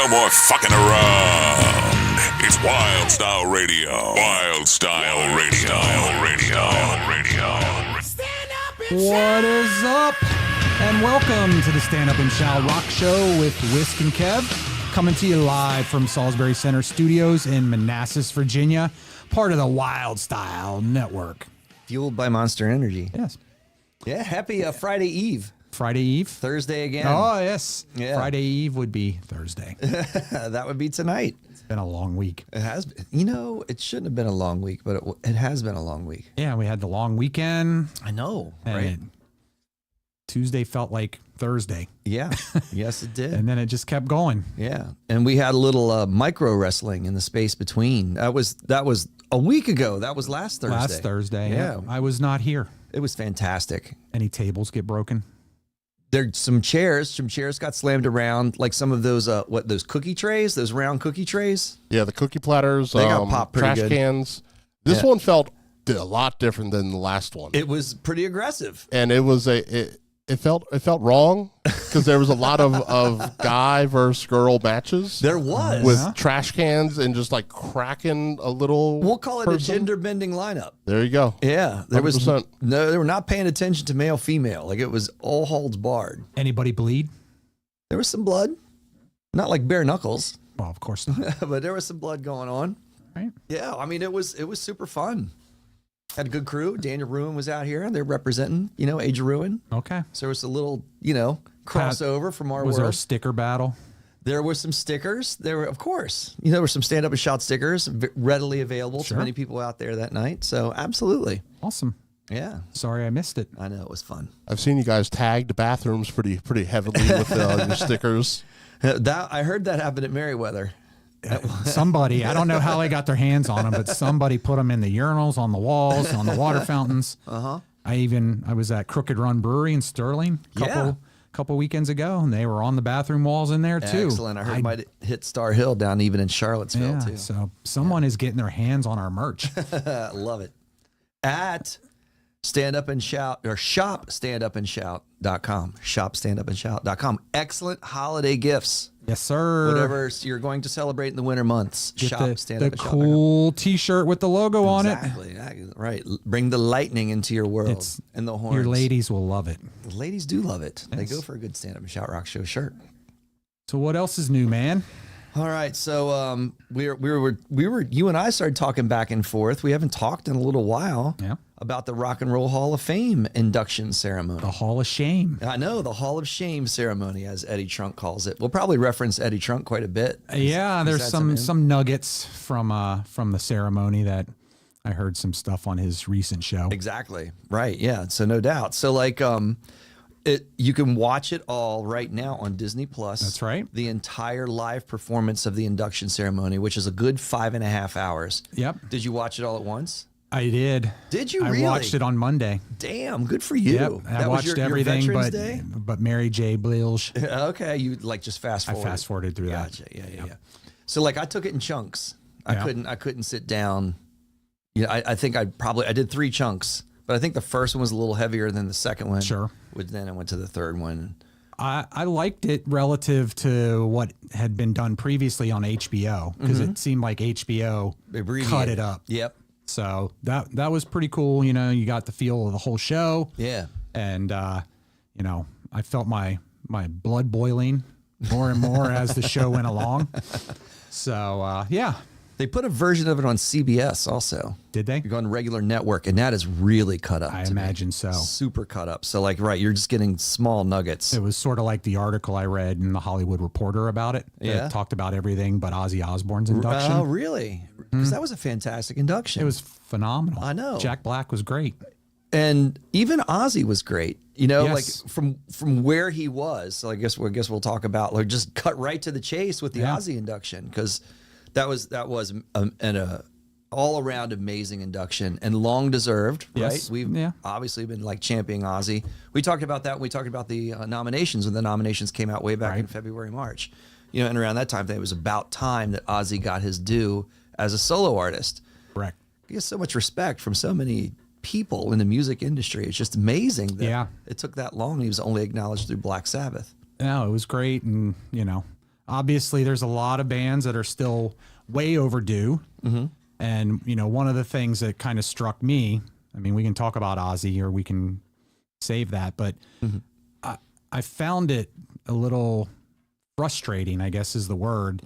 No more fucking around. It's Wild Style Radio. Wild Style Radio. What is up? And welcome to the Stand Up and Shout Rock Show with Whisk and Kev, coming to you live from Salisbury Center Studios in Manassas, Virginia, part of the Wild Style Network. Fueled by Monster Energy. Yes. Yeah, happy Friday Eve. Friday Eve. Thursday again. Oh, yes. Yeah. Friday Eve would be Thursday. That would be tonight. It's been a long week. It has been. You know, it shouldn't have been a long week, but it has been a long week. Yeah, we had the long weekend. I know, And right? Tuesday felt like Thursday. Yeah. Yes, it did. And then it just kept going. Yeah. And we had a little micro wrestling in the space between. That was a week ago. That was last Thursday. Last Thursday. Yeah. I was not here. It was fantastic. Any tables get broken? There's some chairs got slammed around, like some of those those cookie trays, those round cookie trays. Yeah, the cookie platters, They got popped pretty trash good. cans. This one felt a lot different than the last one. It was pretty aggressive. And it was it felt wrong because there was a lot of guy versus girl matches. There was. With trash cans and just like cracking a little. We'll call it person. a gender bending lineup. There you go. Yeah, there was 100%. no. They were not paying attention to male female. Like it was all holds barred. Anybody bleed? There was some blood, not like bare knuckles, Well, of course not. but there was some blood going on. Right? Yeah, I mean it was super fun. Had a good crew. Daniel Ruin was out here. They're representing, Age of Ruin. Okay. So there was a little, crossover from our Was there a world. sticker battle? There were some stickers. There were, of course, there were some stand up and shout stickers readily available Sure. to many people out there that night. So absolutely, Awesome. yeah. Sorry I missed it. I know it was fun. I've seen you guys tag the bathrooms pretty heavily with your stickers. I heard that happened at Merriweather. Somebody, I don't know how they got their hands on them, but somebody put them in the urinals, on the walls, on the water fountains. Uh-huh. I was at Crooked Run Brewery in Sterling couple weekends ago, and they were on the bathroom walls in there too. Excellent. I heard might hit Star Hill down even in Charlottesville Yeah, too. so someone is getting their hands on our merch. Love it. At Stand Up and Shout or shop standupandshout.com. Shop standupandshout.com. Excellent holiday gifts. Yes, sir. Whatever you're going to celebrate in the winter months. Get Shop the standupandshout.com. cool T-shirt with the logo on it. Exactly. Right. Bring the lightning into your world and the horns. Your ladies will love it. The ladies do love it. They Yes. go for a good Stand Up and Shout Rock Show shirt. So what else is new, man? All right, so we were you and I started talking back and forth. We haven't talked in a little while about the Rock and Roll Hall of Fame induction ceremony. The Hall of Shame. I know, the Hall of Shame ceremony, as Eddie Trunk calls it. We'll probably reference Eddie Trunk quite a bit. Yeah, there's some nuggets from the ceremony that I heard some stuff on his recent show. Exactly. Right. Yeah. So no doubt. So like you can watch it all right now on Disney Plus. That's right. The entire live performance of the induction ceremony, which is a good 5.5 hours. Yep. Did you watch it all at once? I did. Did you I really? watched it on Monday. Damn, good for you. Yep. I watched your everything Veterans Day? but Mary J. Blige. Okay, you like just fast I forward. fast forwarded through that. Gotcha. Yeah. So like I took it in chunks. I Yeah. couldn't sit down. Yeah, I think I did 3 chunks, but I think the first one was a little heavier than the second one. Sure. Then I went to the third one. I liked it relative to what had been done previously on HBO because it seemed like HBO cut it up. Yep. So that was pretty cool. You got the feel of the whole show. Yeah. And, I felt my blood boiling more and more as the show went along. So, yeah. They put a version of it on CBS also. Did they? You go on the regular network, and that is really cut up. I to me. imagine so. Super cut up. So like, right, you're just getting small nuggets. It was sort of like the article I read in the Hollywood Reporter about it. Yeah. It talked about everything but Ozzy Osbourne's induction. Oh, really? Because that was a fantastic induction. It was phenomenal. I know. Jack Black was great. And even Ozzy was great. Yes. Like from where he was. So I guess we'll talk about like just cut right to the chase with the Ozzy induction because that was an all around amazing induction and long deserved. Yes. Right? We've obviously been like championing Ozzy. We talked about that when we talked about the nominations when the nominations came out way back in February, March. And around that time, it was about time that Ozzy got his due as a solo artist. Correct. He has so much respect from so many people in the music industry. It's just amazing that it took that long. He was only acknowledged through Black Sabbath. No, it was great. And, obviously there's a lot of bands that are still way overdue. And, you know, one of the things that kind of struck me, I mean, we can talk about Ozzy or we can save that, but I found it a little frustrating, I guess is the word,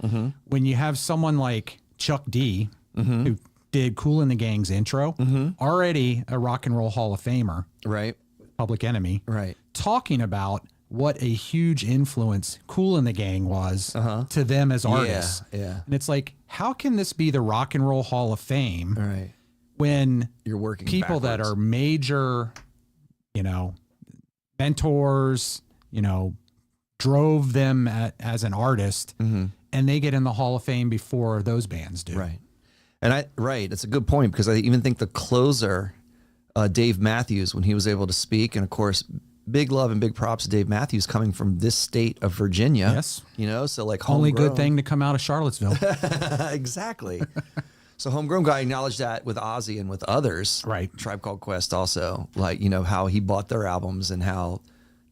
when you have someone like Chuck D, who did Kool and the Gang's intro, already a Rock and Roll Hall of Famer, Right. Public Enemy, Right. talking about what a huge influence Kool and the Gang was to them as artists. Yeah. And it's like, how can this be the Rock and Roll Hall of Fame Right. when You're working people that backwards. are major, you know, mentors, you know, drove them as an artist, and they get in the Hall of Fame before those bands do. Right. And it's a good point, because I even think the closer, Dave Matthews, when he was able to speak, and of course, big love and big props to Dave Matthews coming from this state of Virginia. Yes. You know, so like Only good homegrown. thing to come out of Charlottesville. Exactly. So homegrown guy acknowledged that with Ozzy and with others. Right. Tribe Called Quest also, like, you know, how he bought their albums and how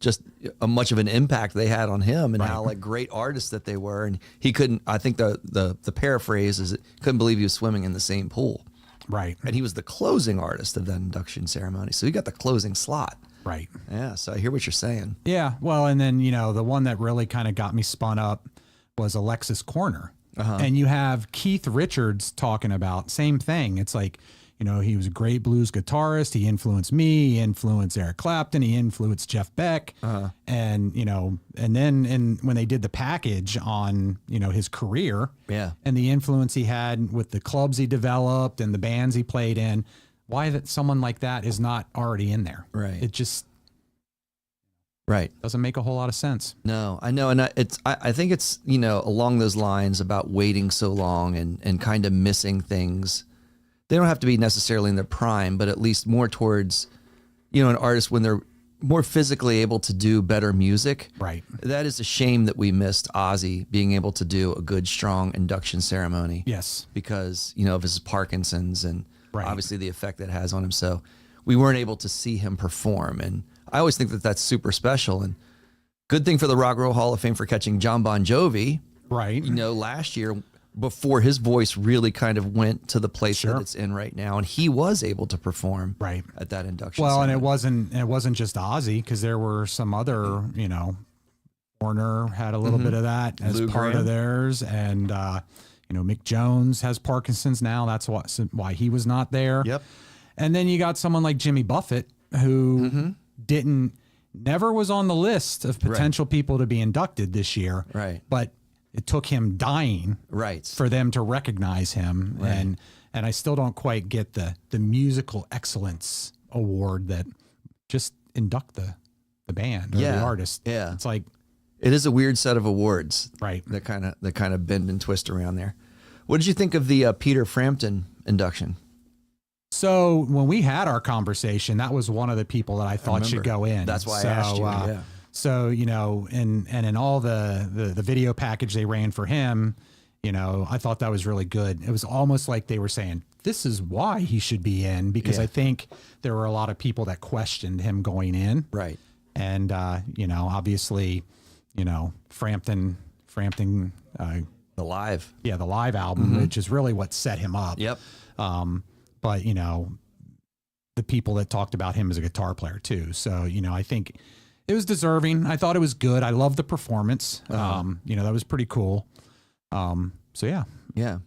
just a much of an impact they had on him, and how like great artists that they were. And he couldn't, I think the paraphrase is, couldn't believe he was swimming in the same pool. Right. And he was the closing artist of that induction ceremony. So he got the closing slot. Right. Yeah. So I hear what you're saying. Yeah. Well, and then, you know, the one that really kind of got me spun up was Alexis Corner. And you have Keith Richards talking about same thing. It's like, you know, he was a great blues guitarist. He influenced me, he influenced Eric Clapton, he influenced Jeff Beck. And, you know, and then when they did the package on, you know, his career and the influence he had with the clubs he developed and the bands he played in, why that someone like that is not already in there. Right. It just Right. doesn't make a whole lot of sense. No, I know. And I think it's, you know, along those lines about waiting so long and kind of missing things. They don't have to be necessarily in their prime, but at least more towards, you know, an artist when they're more physically able to do better music. Right. That is a shame that we missed Ozzy being able to do a good, strong induction ceremony. Yes. Because, you know, of his Parkinson's and Right. obviously the effect that has on him. So we weren't able to see him perform. And I always think that that's super special. And good thing for the Rock and Roll Hall of Fame for catching John Bon Jovi, Right. you know, last year before his voice really kind of went to the place Sure. that it's in right now. And he was able to perform Right. at that induction Well, and ceremony. it wasn't just Ozzy, because there were some other, you know, Warner had a little bit of that as Lou part Gramm. of theirs, and you know, Mick Jones has Parkinson's now. That's why he was not there. Yep. And then you got someone like Jimmy Buffett, who never was on the list of potential people to be inducted this year. Right. But it took him dying Right. for them to recognize him. And I still don't quite get the musical excellence award that just induct the band or the artist. Yeah. It's like, It is a weird set of awards. Right. That kind of bend and twist around there. What did you think of the Peter Frampton induction? so when we had our conversation, that was one of the people that I thought should go in. That's why I asked you. Yeah. So, you know, and in all the video package they ran for him, you know, I thought that was really good. It was almost like they were saying, this is why he should be in, because Yeah. I think there were a lot of people that questioned him going in. Right. And, you know, obviously, you know, Frampton, The live. the live album, which is really what set him up. Yep. But, you know, the people that talked about him as a guitar player too. So, you know, I think it was deserving. I thought it was good. I loved the performance. You know, that was pretty cool. So yeah, Yeah.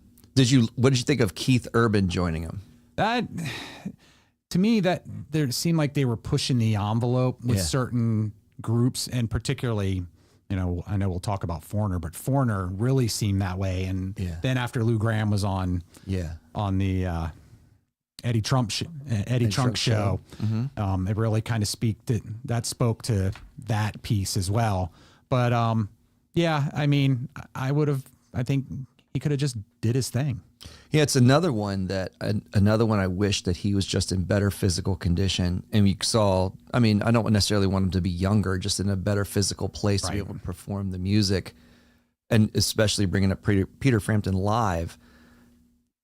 What did you think of Keith Urban joining him? that to me, that there seemed like they were pushing the envelope with Yeah. certain groups, and particularly, you know, I know we'll talk about Foreigner, but Foreigner really seemed that way. And Yeah. then after Lou Gramm was on the Eddie Trunk show, it really kind of spoke to that piece as well. But yeah, I mean, I think he could have just did his thing. Yeah, it's another one I wish that he was just in better physical condition. And we saw, I mean, I don't necessarily want him to be younger, just in a better physical place to be able to perform the music. And especially bringing up Peter Frampton live.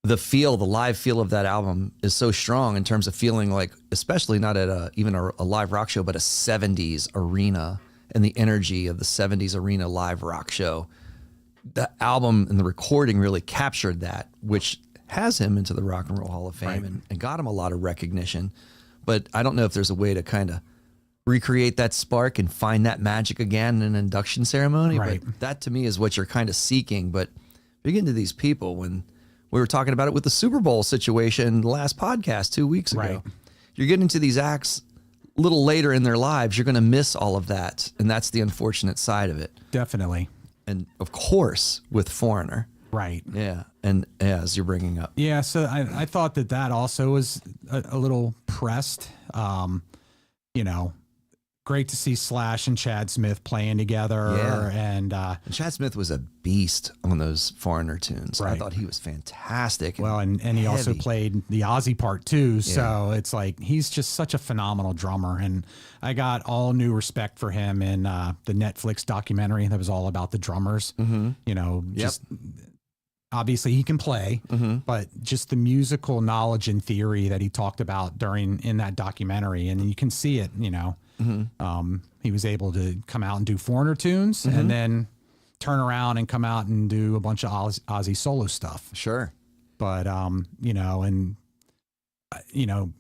The live feel of that album is so strong in terms of feeling like, especially not at even a live rock show, but a 70s arena, and the energy of the 70s arena live rock show. the album and the recording really captured that, which has him into the Rock and Roll Hall of Fame and got him a lot of recognition. But I don't know if there's a way to kind of recreate that spark and find that magic again in an induction ceremony. Right. But that to me is what you're kind of seeking. But you get into these people, when we were talking about it with the Super Bowl situation the last podcast 2 weeks ago, Right. you're getting into these acts a little later in their lives, you're going to miss all of that. And that's the unfortunate side of it. Definitely. And of course, with Foreigner. Right. Yeah. And as you're bringing up. Yeah. So I thought that also was a little pressed. You know, great to see Slash and Chad Smith playing together. Yeah. And Chad Smith was a beast on those Foreigner tunes. I Right. thought he was fantastic. well, and he also heavy. played the Ozzy part too. So it's like, he's just such a phenomenal drummer. And I got all new respect for him in the Netflix documentary that was all about the drummers. You know, just obviously he can play, but just the musical knowledge and theory that he talked about in that documentary. And you can see it, you know, he was able to come out and do Foreigner tunes and then turn around and come out and do a bunch of Ozzy solo stuff. Sure. But, you know, and, you know,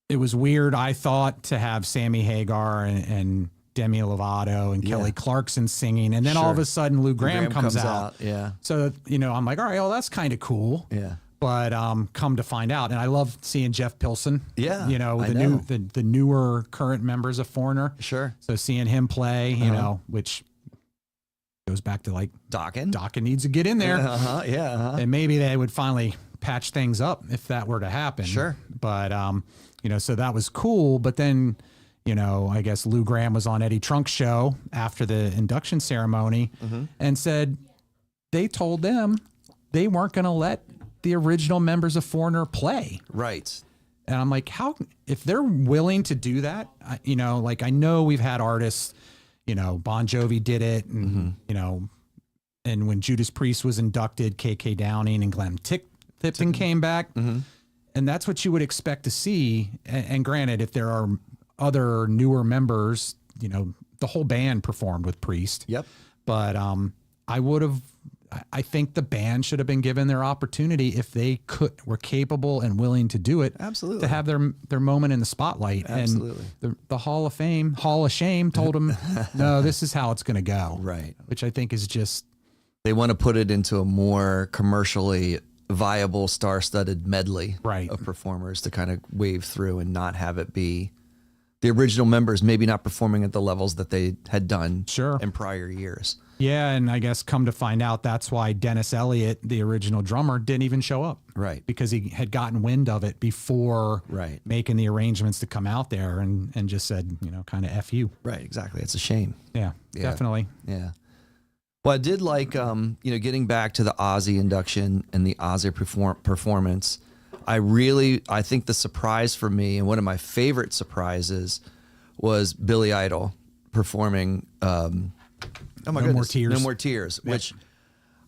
it was weird, I thought, to have Sammy Hagar and Demi Lovato and Kelly Clarkson singing. And then all of Sure. a sudden Lou Gramm comes out. Yeah. So, you know, I'm like, all right, well, that's kind of cool. Yeah. But come to find out, and I love seeing Jeff Pilson. Yeah, You know, I the know. the newer current members of Foreigner. Sure. So seeing him play, you know, which goes back to like Dokken. needs to get in there. Yeah. And maybe they would finally patch things up if that were to happen. Sure. But, you know, so that was cool. But then, you know, I guess Lou Gramm was on Eddie Trunk's show after the induction ceremony and said they told them they weren't going to let the original members of Foreigner play. Right. And I'm like, if they're willing to do that, you know, like I know we've had artists, you know, Bon Jovi did it and, you know, and when Judas Priest was inducted, KK Downing and Glenn Tipton came back. And that's what you would expect to see. And granted, if there are other newer members, you know, the whole band performed with Priest. Yep. But I think the band should have been given their opportunity if they were capable and willing to do it. Absolutely. To have their moment in the spotlight. Absolutely. And the Hall of Shame told them, no, this is how it's going to go. Right. Which I think is just, They want to put it into a more commercially viable, star-studded medley Right. of performers to kind of wave through and not have it be the original members maybe not performing at the levels that they had done Sure. in prior years. yeah. And I guess come to find out, that's why Dennis Elliott, the original drummer, didn't even show up. Right. Because he had gotten wind of it before Right. making the arrangements to come out there and just said, you know, kind of F you. Right, exactly. It's a shame. Yeah, Yeah. definitely. Yeah. Well, I did like, you know, getting back to the Ozzy induction and the Ozzy performance. I think the surprise for me, and one of my favorite surprises, was Billy Idol performing No More Tears. No More Tears, which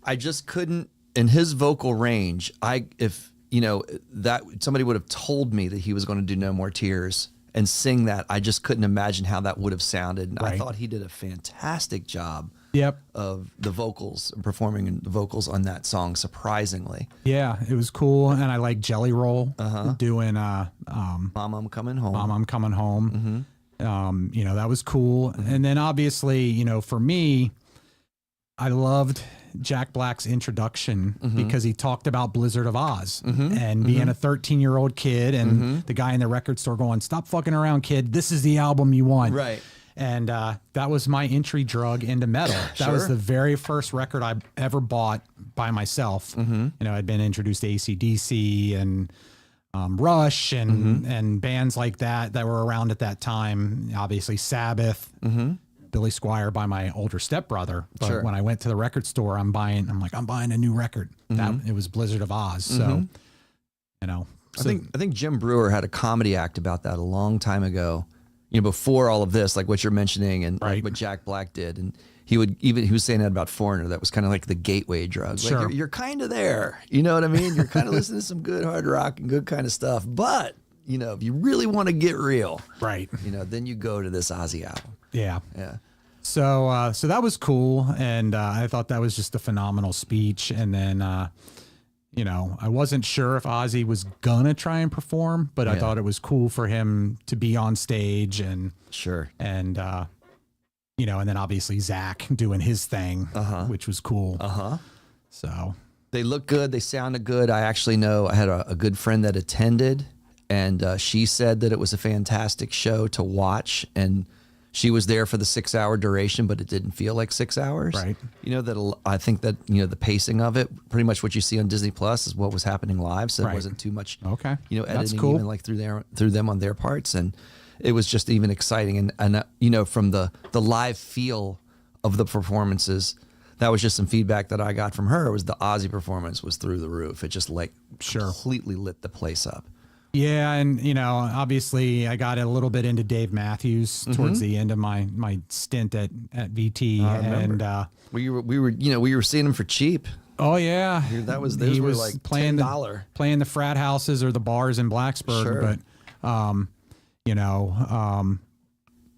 I just couldn't, in his vocal range, if you know, that somebody would have told me that he was going to do No More Tears and sing that, I just couldn't imagine how that would have sounded. And I Right. thought he did a fantastic job Yep. of the vocals, performing the vocals on that song, surprisingly. Yeah, it was cool. And I like Jelly Roll doing Mama, I'm Coming Home. Mom, I'm Coming Home. You know, that was cool. And then obviously, you know, for me, I loved Jack Black's introduction because he talked about Blizzard of Oz and being a 13-year-old kid and the guy in the record store going, "Stop fucking around, kid. This is the album you want." Right. And that was my entry drug into metal. That was Sure. the very first record I ever bought by myself. You know, I'd been introduced to AC/DC and Rush and bands like that were around at that time. Obviously Sabbath, Billy Squier by my older stepbrother. But Sure. when I went to the record store, I'm buying a new record. That it was Blizzard of Oz. So, you know, I think Jim Brewer had a comedy act about that a long time ago. You know, before all of this, like what you're mentioning and like Right. what Jack Black did, and he was saying that about Foreigner. That was kind of like the gateway drug. Sure. Like you're kind of there. You know what I mean? You're kind of listening to some good hard rock and good kind of stuff. But you know, if you really want to get real, right. you know, then you go to this Ozzy album. Yeah. Yeah. So that was cool, and I thought that was just a phenomenal speech. And then, I wasn't sure if Ozzy was gonna try and perform, but I thought it was cool for him to be on stage and Sure. and and then obviously Zach doing his thing, which was cool. So They look good. They sounded good. I actually know I had a good friend that attended, and she said that it was a fantastic show to watch. And she was there for the 6-hour duration, but it didn't feel like 6 hours. Right. I think that, the pacing of it, pretty much what you see on Disney Plus is what was happening live. So Right. it wasn't too much, Okay. That's editing cool. even like through them on their parts. And it was just even exciting. And from the live feel of the performances, that was just some feedback that I got from her. Was the Ozzy performance was through the roof. It just completely lit the place up. Yeah, and obviously I got a little bit into Dave Matthews towards the end of my stint at VT, and we were seeing him for cheap. oh yeah, Those he were was like playing $10. playing the frat houses or the bars in Blacksburg, Sure. but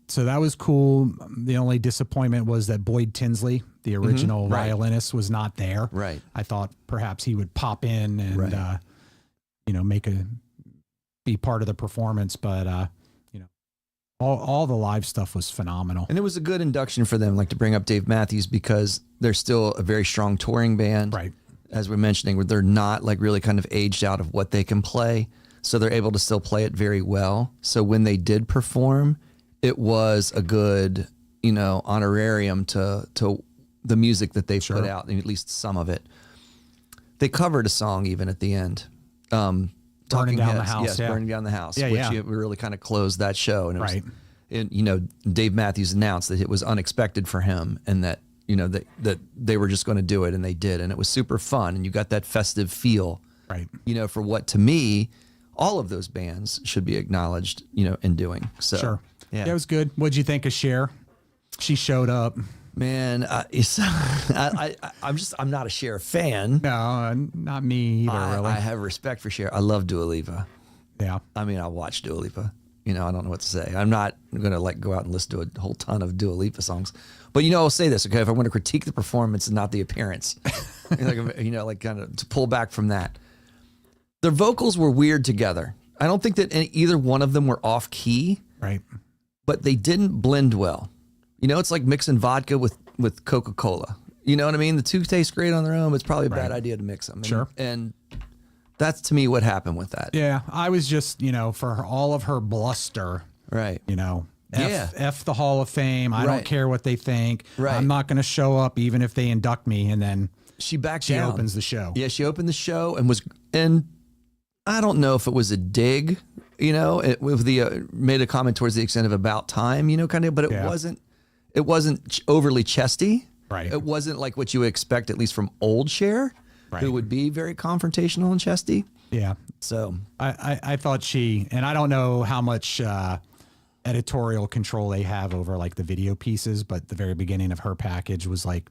so that was cool. The only disappointment was that Boyd Tinsley, the original violinist, was not there. Right. I thought perhaps he would pop in and Right. be part of the performance, but all the live stuff was phenomenal. And it was a good induction for them, like to bring up Dave Matthews, because they're still a very strong touring band. Right. As we're mentioning, where they're not like really kind of aged out of what they can play. So they're able to still play it very well. So when they did perform, it was a good, honorarium to the music that they put out, at least some of it. They covered a song even at the end. Burning Down the House. Yes, Yeah. Burning Down the House, Yeah, which yeah. really kind of closed that show. And it was, Right. Dave Matthews announced that it was unexpected for him, and that, that they were just going to do it, and they did. And it was super fun. And you got that festive feel, Right. For what, to me, all of those bands should be acknowledged, in doing. So, Sure. Yeah. It was good. What'd you think of Cher? She showed up. Man, I'm not a Cher fan. No, not me either, really. I have respect for Cher. I love Dua Lipa. Yeah. I mean, I watch Dua Lipa. I don't know what to say. I'm not going to go out and listen to a whole ton of Dua Lipa songs. But, I'll say this, okay? If I want to critique the performance and not the appearance, kind of to pull back from that. Their vocals were weird together. I don't think that either one of them were off key, Right. but they didn't blend well. It's like mixing vodka with Coca-Cola. You know what I mean? The two taste great on their own, but it's probably a bad idea to mix them. Sure. And that's, to me, what happened with that. Yeah. I was just, for all of her bluster, Right. F the Hall of Fame. I don't Right. care what they think. Right. I'm not going to show up even if they induct me. And then She backed she down. opens the show. Yeah, she opened the show and I don't know if it was a dig, with the made a comment towards the extent of about time, kind of, but it wasn't overly chesty. Right. It wasn't like what you would expect, at least from old Cher, Right. who would be very confrontational and chesty. Yeah. So I thought and I don't know how much editorial control they have over like the video pieces, but the very beginning of her package was like,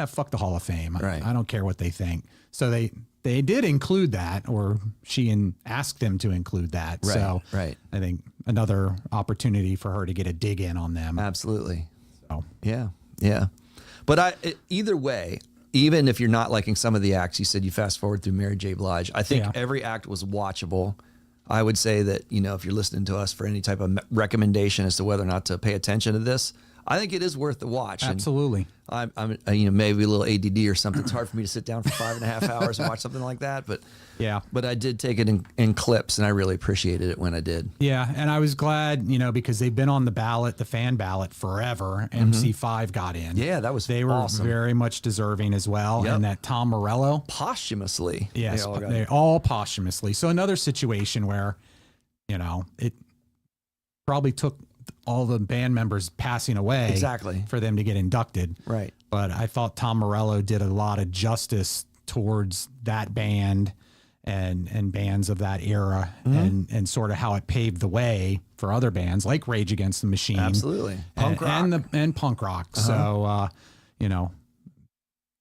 fuck the Hall of Fame. Right. I don't care what they think. So they did include that, or she asked them to include that. Right, So right. I think another opportunity for her to get a dig in on them. absolutely. So Yeah. But either way, even if you're not liking some of the acts, you said you fast forward through Mary J. Blige. I think Yeah. every act was watchable. I would say that, if you're listening to us for any type of recommendation as to whether or not to pay attention to this, I think it is worth the watch. And absolutely. I'm maybe a little ADD or something. It's hard for me to sit down for 5.5 hours and watch something like that. But Yeah. But I did take it in clips, and I really appreciated it when I did. Yeah, and I was glad, because they've been on the fan ballot forever. MC5 got in. Yeah, that was They were awesome. very much deserving as well. Yep. And that Tom Morello. Posthumously. Yes, they all got they it. all posthumously. So another situation where, it probably took all the band members passing away Exactly. for them to get inducted. Right. But I thought Tom Morello did a lot of justice towards that band and bands of that era and sort of how it paved the way for other bands like Rage Against the Machine. Absolutely. Punk rock. And punk rock. So,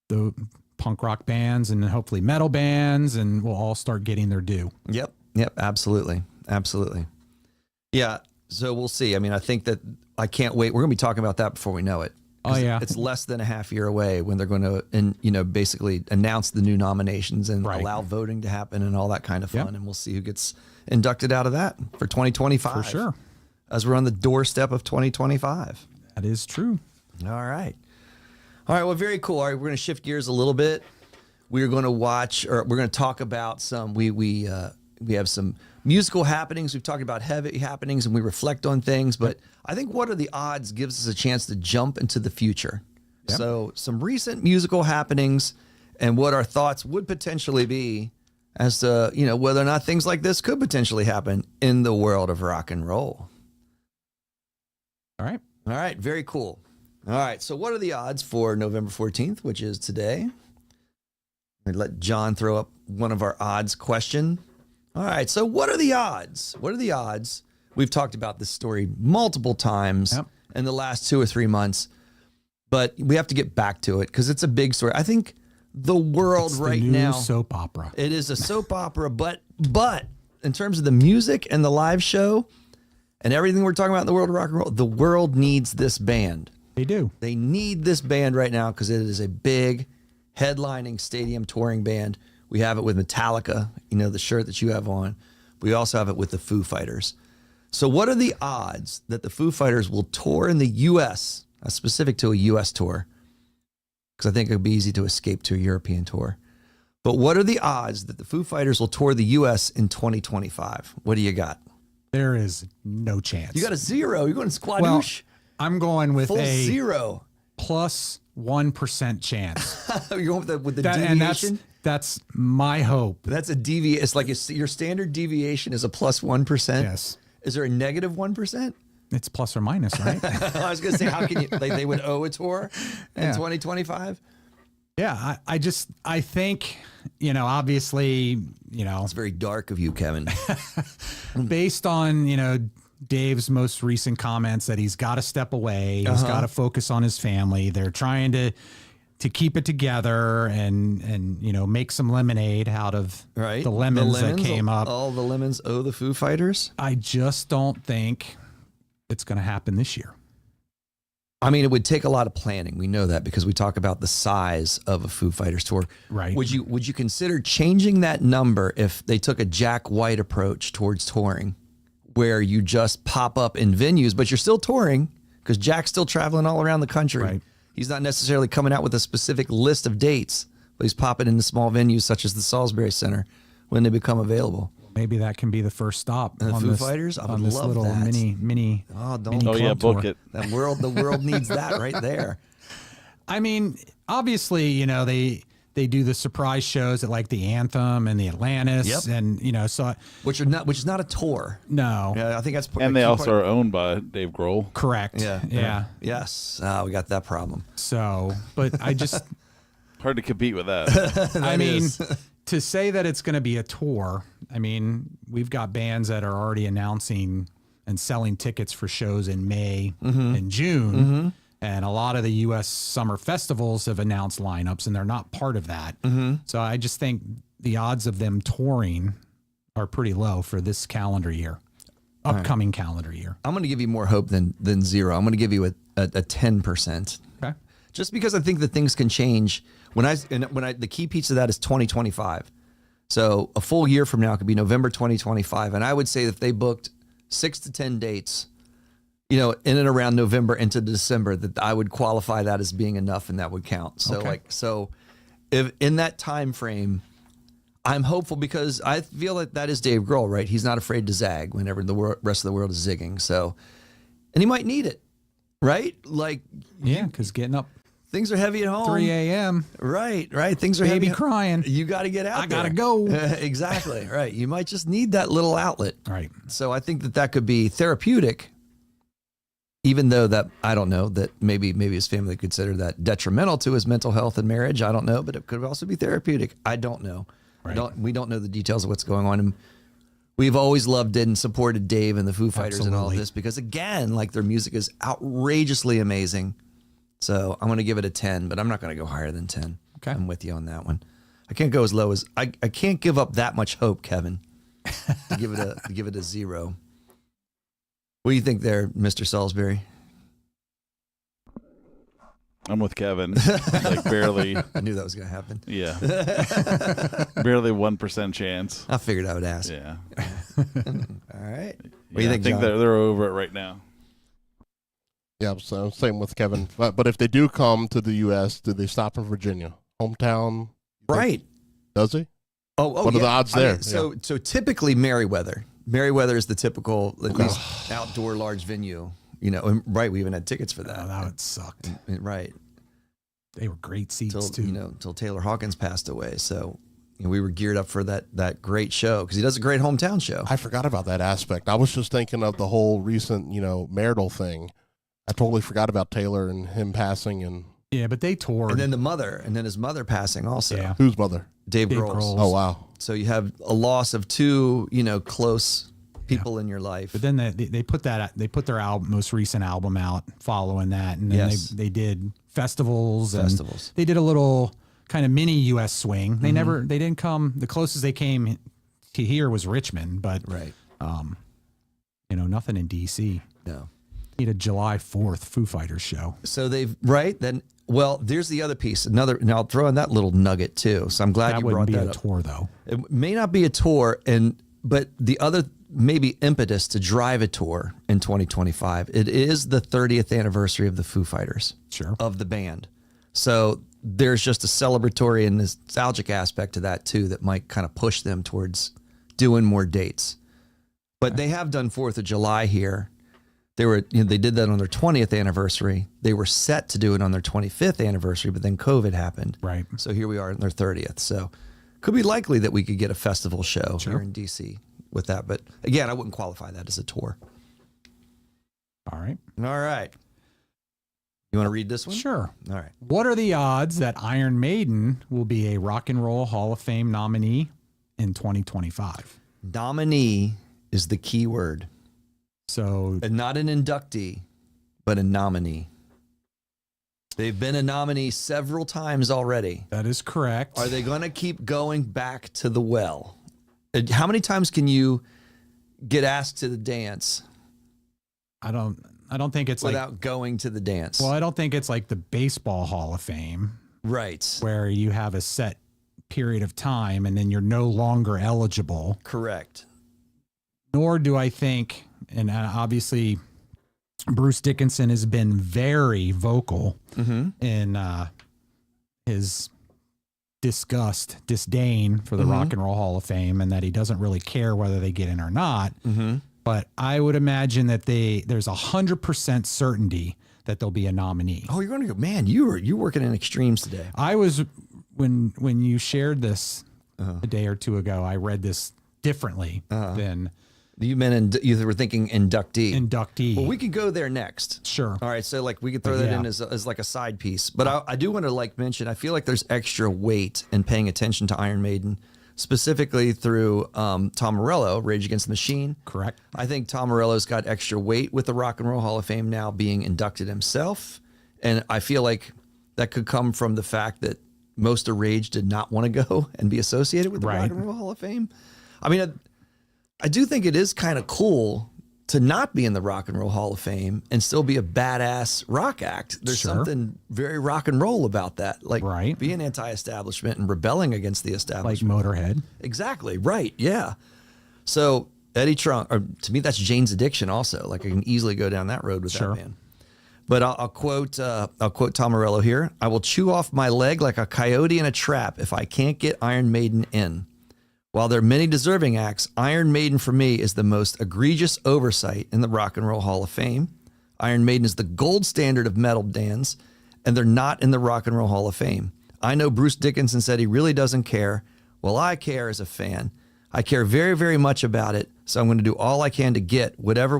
the punk rock bands and hopefully metal bands, and we'll all start getting their due. Yep. Absolutely. Yeah. So we'll see. I mean, I think that I can't wait. We're going to be talking about that before we know it. Oh yeah, It's less than a half year away when they're going to, basically announce the new nominations and allow voting to happen and all that kind of fun. Yep. And we'll see who gets inducted out of that for 2025. for sure. As we're on the doorstep of 2025. That is true. All right. Well, very cool. All right, we're going to shift gears a little bit. We're going to we're going to talk about some. We have some musical happenings. We've talked about heavy happenings, and we reflect on things. But I think what are the odds gives us a chance to jump into the future. Yep. So some recent musical happenings and what our thoughts would potentially be as to whether or not things like this could potentially happen in the world of rock and roll. All right. Very cool. All right. So what are the odds for November 14th, which is today? I'm going to let John throw up one of our odds question. All right. So what are the odds? What are the odds? We've talked about this story multiple times in the last 2 or 3 months, but we have to get back to it because it's a big story. I think the world It's right the new now, soap opera. it is a soap opera, but in terms of the music and the live show and everything we're talking about in the world of rock and roll, the world needs this band. They do. They need this band right now because it is a big headlining stadium touring band. We have it with Metallica, the shirt that you have on. We also have it with the Foo Fighters. So what are the odds that the Foo Fighters will tour in the U.S., specific to a U.S. tour? Because I think it would be easy to escape to a European tour. But what are the odds that the Foo Fighters will tour the U.S. in 2025? What do you got? There is no chance. You got a 0. You're going squadouche. Well, I'm going with Full a 0. plus 1% chance. You're going with the And deviation? that's my hope. That's a deviation. It's like your standard deviation is a plus 1%. Yes. Is there a negative 1%? It's plus or minus, right? I was going to say, how can you, they would owe a tour in 2025? Yeah. I think, obviously, It's very dark of you, Kevin. based on, Dave's most recent comments that he's got to step away. He's got to focus on his family. They're trying to keep it together and make some lemonade out of the lemons that came up. All the lemons owe the Foo Fighters. I just don't think it's going to happen this year. I mean, it would take a lot of planning. We know that because we talk about the size of a Foo Fighters tour. Right. Would you consider changing that number if they took a Jack White approach towards touring, where you just pop up in venues, but you're still touring because Jack's still traveling all around the country. Right. He's not necessarily coming out with a specific list of dates, but he's popping into small venues such as the Salisbury Center when they become available. Maybe that can be the first stop And the on Foo this, Fighters? I would on this love little that. mini. Book it. The world needs that right there. I mean, obviously, they do the surprise shows at like the Anthem and the Atlantis, Yep. and so Which is not a tour. no, Yeah, I think that's And they also are owned by Dave Grohl. correct, yeah. Yes, we got that problem. So, but I just, Hard to compete with that. I mean, is. to say that it's going to be a tour, I mean, we've got bands that are already announcing and selling tickets for shows in May and June. And a lot of the U.S. summer festivals have announced lineups, and they're not part of that. So I just think the odds of them touring are pretty low for this calendar year, upcoming calendar year. I'm going to give you more hope than 0. I'm going to give you a 10%. Okay. Just because I think that things can change. The key piece of that is 2025. So a full year from now could be November 2025, and I would say that if they booked 6 to 10 dates, in and around November into December, that I would qualify that as being enough, and that would count. So Okay. if in that time frame, I'm hopeful because I feel like that is Dave Grohl, right? He's not afraid to zag whenever the rest of the world is zigging. So, and he might need it, right? Like, Yeah, because getting up things are heavy at home. 3 a.m., Right. Things are baby heavy. crying. You got to get out. I gotta there. go. Exactly. Right. You might just need that little outlet. Right. So I think that could be therapeutic, even though that I don't know that maybe his family consider that detrimental to his mental health and marriage. I don't know, but it could also be therapeutic. I don't know. Right. We don't know the details of what's going on. And we've always loved and supported Dave and the Foo Fighters and all of Absolutely. this because, again, like their music is outrageously amazing. So I'm going to give it a 10, but I'm not going to go higher than 10. Okay. I'm with you on that one. I can't go as low as I can't give up that much hope, Kevin, to give it a 0. What do you think there, Mr. Salisbury? I'm with Kevin. Like barely. I knew that was going to happen. Yeah. Barely 1% chance. I figured I would ask. Yeah. All right. What do you I think, think John? they're over it right now. Yeah, so same with Kevin. But if they do come to the U.S., do they stop in Virginia? Hometown? Right. Does he? Oh, what are the odds there? So typically Merriweather. Merriweather is the typical at least outdoor large venue. You know, and right? We even had tickets for that. Oh, that would sucked. Right. They were great seats Till too. till Taylor Hawkins passed away. So we were geared up for that great show because he does a great hometown show. I forgot about that aspect. I was just thinking of the whole recent, marital thing. I totally forgot about Taylor and him passing and Yeah, but they toured. And then his mother passing also. Yeah. whose mother? Dave Dave Grohl's. Grohl. Oh wow. So you have a loss of two, close people in your life. But then they put their most recent album out following that, and then Yes. they did festivals. Festivals. They did a little kind of mini U.S. swing. They didn't come. The closest they came to here was Richmond, but Right. nothing in D.C. No. Need a July 4th Foo Fighters show. So there's the other piece. And I'll throw in that little nugget too. So I'm glad That you wouldn't brought be that a up. tour though. It may not be a tour, but the other maybe impetus to drive a tour in 2025. It is the 30th anniversary of the Foo Fighters. Sure. Of the band. So there's just a celebratory and nostalgic aspect to that too that might kind of push them towards doing more dates. But they have done 4th of July here. They did that on their 20th anniversary. They were set to do it on their 25th anniversary, but then COVID happened. Right. So here we are on their 30th. So could be likely that we could get a festival show here in DC with that. But again, I wouldn't qualify that as a tour. All right. All right. You want to read this one? Sure. All right. What are the odds that Iron Maiden will be a Rock and Roll Hall of Fame nominee in 2025? Nominee is the key word. So And not an inductee, but a nominee. They've been a nominee several times already. that is correct. Are they going to keep going back to the well? How many times can you get asked to the dance I don't think it's without going to the dance? I don't think it's like the Baseball Hall of Fame Right. where you have a set period of time and then you're no longer eligible. Correct. Nor do I think, and obviously Bruce Dickinson has been very vocal in his disdain for the Rock and Roll Hall of Fame, and that he doesn't really care whether they get in or not. But I would imagine that there's 100% certainty that there'll be a nominee. Oh, you're going to go, man, you're working in extremes today. I was, when you shared this a day or two ago, I read this differently than You meant you were thinking inductee. inductee. Well, we could go there next. Sure. All right, so we could throw that in as like a side piece. But I do want to mention, I feel like there's extra weight in paying attention to Iron Maiden, specifically through Tom Morello, Rage Against the Machine. Correct. I think Tom Morello's got extra weight with the Rock and Roll Hall of Fame now being inducted himself. And I feel like that could come from the fact that most of Rage did not want to go and be associated with the Right. Rock and Roll Hall of Fame. I mean, I do think it is kind of cool to not be in the Rock and Roll Hall of Fame and still be a badass rock act. There's Sure. something very rock and roll about that. Like Right. being anti-establishment and rebelling against the Like establishment. Motorhead. Exactly. Right. Yeah. So Eddie Trunk, or to me, that's Jane's Addiction also. Like I can easily go down that road with Sure. that man. But I'll quote Tom Morello here. I will chew off my leg like a coyote in a trap if I can't get Iron Maiden in. While there are many deserving acts, Iron Maiden for me is the most egregious oversight in the Rock and Roll Hall of Fame. Iron Maiden is the gold standard of metal bands, and they're not in the Rock and Roll Hall of Fame. I know Bruce Dickinson said he really doesn't care. Well, I care as a fan. I care very, very much about it, so I'm going to do all I can to get whatever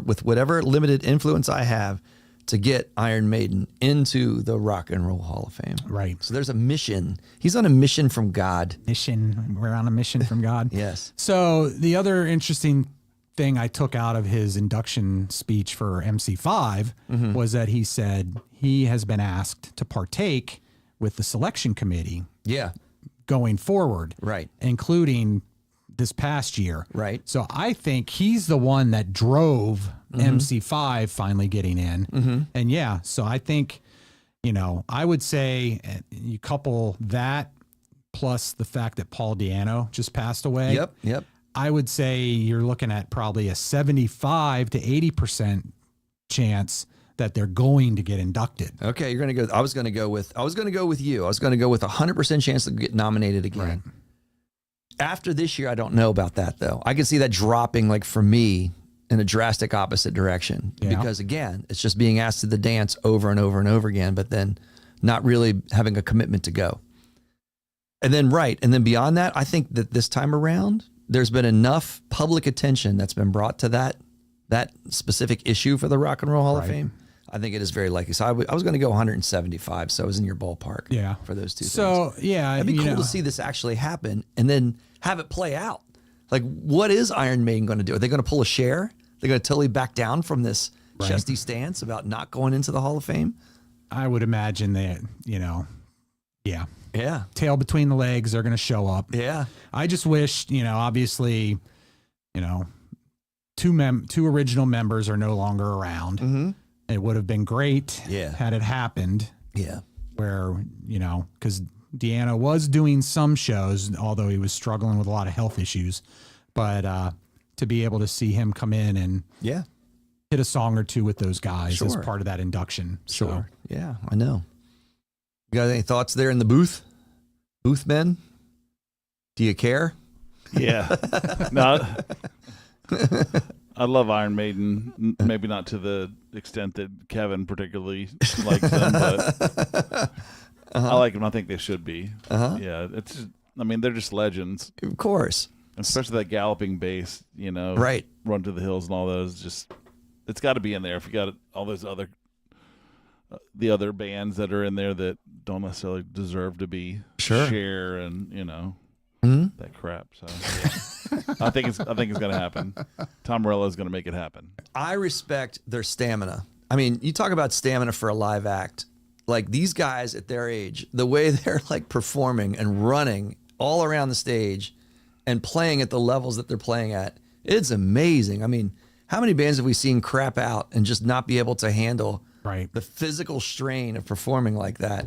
limited influence I have to get Iron Maiden into the Rock and Roll Hall of Fame. Right. So there's a mission. He's on a mission from God. We're on a mission from God. Yes. So the other interesting thing I took out of his induction speech for MC5 was that he said he has been asked to partake with the selection committee Yeah. going forward. Right. Including this past year. Right. So I think he's the one that drove MC5 finally getting in. And yeah, so I think I would say you couple that plus the fact that Paul Di'Anno just passed away. Yep. I would say you're looking at probably a 75 to 80% chance that they're going to get inducted. Okay, you're gonna go. I was gonna go with you. I was gonna go with 100% chance to get nominated again. Right. After this year, I don't know about that though. I can see that dropping, like for me, in a drastic opposite direction. Yeah. Because again, it's just being asked to the dance over and over and over again, but then not really having a commitment to go. And then beyond that, I think that this time around, there's been enough public attention that's been brought to that specific issue for the Rock and Roll Hall of Fame. I think it is very likely. So I was going to go 175. So I was in your ballpark. Yeah. For those two. So things. yeah, it'd be cool to see this actually happen and then have it play out. Like, what is Iron Maiden going to do? Are they going to pull a Cher? They're going to totally back down from this chesty stance about not going into the Hall of Fame? I would imagine that, yeah. Yeah. Tail between the legs, they're going to show up. Yeah. I just wish, obviously, two original members are no longer around. Mm-hmm. It would have been great had it happened. Yeah. Where, because Di'Anno was doing some shows, although he was struggling with a lot of health issues. But to be able to see him come in and hit a song or two with those guys as part of that induction. Sure. So. Yeah, I know. You got any thoughts there in the booth? Booth men? Do you care? Yeah. No, I love Iron Maiden. Maybe not to the extent that Kevin particularly likes them, but I like them. I think they should be. Yeah, they're just legends. Of course. Especially that galloping bass, Right. Run to the Hills and all those. Just, it's got to be in there. If you got all those the other bands that are in there that don't necessarily deserve to be Cher and that crap. So yeah. I think it's going to happen. Tom Morello is going to make it happen. I respect their stamina. I mean, you talk about stamina for a live act. Like, these guys at their age, the way they're like performing and running all around the stage and playing at the levels that they're playing at, it's amazing. I mean, how many bands have we seen crap out and just not be able to handle the physical strain of performing like that?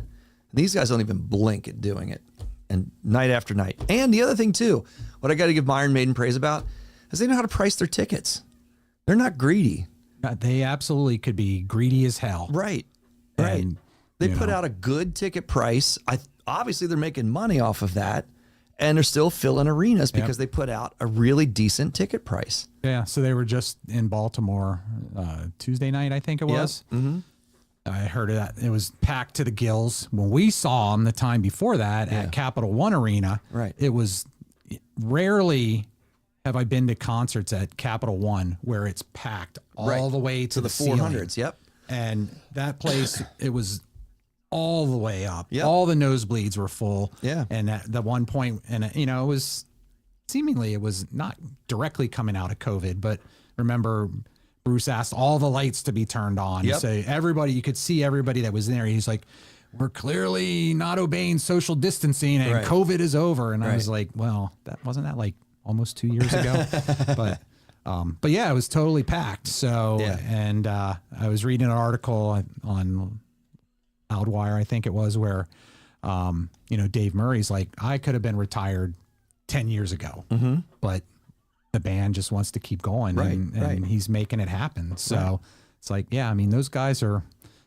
These guys don't even blink at doing it, and night after night. And the other thing too, what I got to give Iron Maiden praise about is they know how to price their tickets. They're not greedy. They absolutely could be greedy as hell. Right. And, they put out a good ticket price. Obviously they're making money off of that, and they're still filling arenas because they put out a really decent ticket price. Yeah. So they were just in Baltimore Tuesday night, I think it was. Mm-hmm. I heard of that. It was packed to the gills. When we saw them the time before that at Capital One Arena, it was rarely have I been to concerts at Capital One where it's packed all the way to the 400s. ceiling. Yep. And that place, it was all the way up. Yep. All the nosebleeds were full. Yeah. And at the one point, and it was seemingly, it was not directly coming out of COVID, but remember, Bruce asked all the lights to be turned on. Yep. So you could see everybody that was there. He's like, we're clearly not obeying social distancing and COVID is over. And I was like, well, wasn't that like almost 2 years ago? But yeah, it was totally packed. So, and I was reading an article on Loudwire, I think it was, where, Dave Murray's like, I could have been retired 10 years ago, but the band just wants to keep going and he's making it happen. So it's like, those guys they're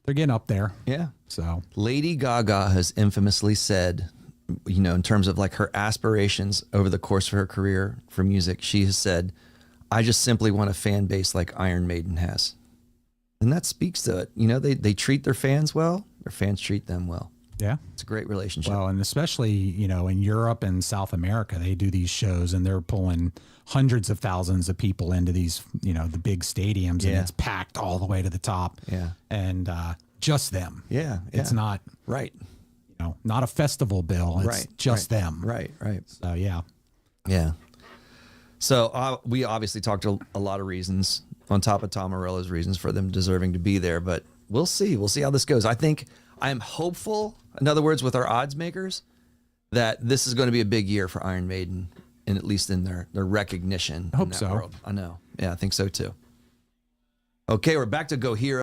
getting up there. Yeah. So Lady Gaga has infamously said, in terms of like her aspirations over the course of her career for music, she has said, I just simply want a fan base like Iron Maiden has. And that speaks to it. They treat their fans well. Their fans treat them well. Yeah. It's a great relationship. Well, and especially, in Europe and South America, they do these shows and they're pulling hundreds of thousands of people into these, the big stadiums and it's packed all the way to the top. Yeah. And just them. Yeah. It's not not a festival bill. It's just them. Right. So, yeah. Yeah. So we obviously talked a lot of reasons on top of Tom Morello's reasons for them deserving to be there, but we'll see. We'll see how this goes. I think I am hopeful, in other words, with our odds makers, that this is going to be a big year for Iron Maiden, and at least in their recognition. I hope in that so. world. I know. Yeah, I think so too. Okay, we're back to Go Hero.